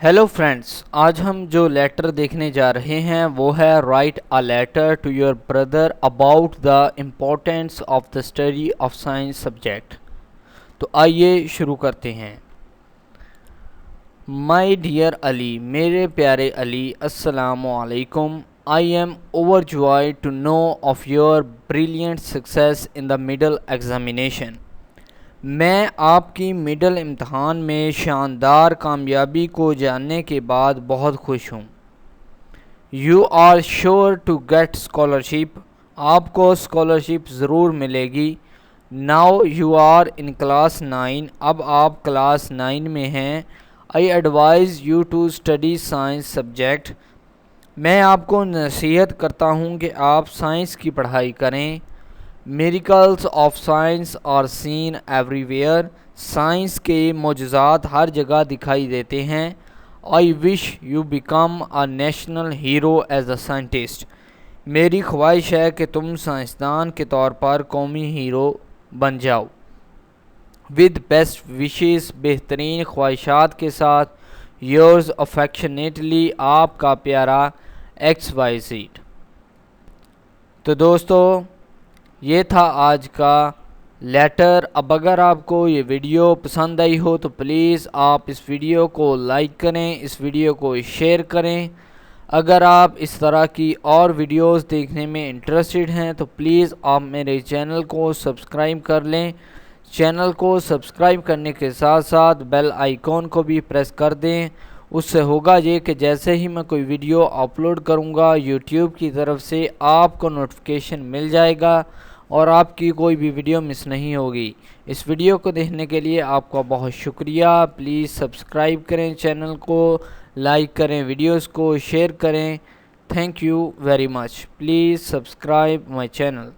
Hello friends, आज हम जो लेटर देखने जा रहे हैं वो है write a letter to your brother about the importance of the study of science subject. तो आइए शुरू करते हैं। माय डियर अली, मेरे प्यारे अली, अस्सलामु अलैकुम। I am overjoyed to know of your brilliant success in the middle examination. मैं आपकी मिडल इम्तहान में शानदार कामयाबी को जानने के बाद बहुत खुश हूँ। You are sure to get scholarship, आपको स्कॉलरशिप ज़रूर मिलेगी। Now you are in class 9, अब आप क्लास 9 में हैं। I advise you to study science subject, मैं आपको नसीहत करता हूँ कि आप साइंस की पढ़ाई करें। Miracles of science are seen everywhere, science के मोजज़ात हर जगह दिखाई देते हैं। I wish you become a national hero as a scientist, मेरी ख्वाहिश है कि तुम साइंसदान के तौर पर कौमी हीरो बन जाओ। विद बेस्ट विशेस, बेहतरीन ख्वाहिशात के साथ, योर्स अफेक्शनेटली, आपका प्यारा XYZ। तो दोस्तों, ये था आज का लेटर। अब अगर आपको ये वीडियो पसंद आई हो तो प्लीज़ आप इस वीडियो को लाइक करें, इस वीडियो को शेयर करें। अगर आप इस तरह की और वीडियोस देखने में इंटरेस्टेड हैं तो प्लीज़ आप मेरे चैनल को सब्सक्राइब कर लें। चैनल को सब्सक्राइब करने के साथ साथ बेल आइकॉन को भी प्रेस कर दें। उससे होगा ये कि जैसे ही मैं कोई वीडियो अपलोड करूँगा यूट्यूब की तरफ से आपको नोटिफिकेशन मिल जाएगा और आपकी कोई भी वीडियो मिस नहीं होगी। इस वीडियो को देखने के लिए आपका बहुत शुक्रिया। प्लीज़ सब्सक्राइब करें, चैनल को लाइक करें, वीडियोस को शेयर करें। Thank you very much. Please subscribe my channel.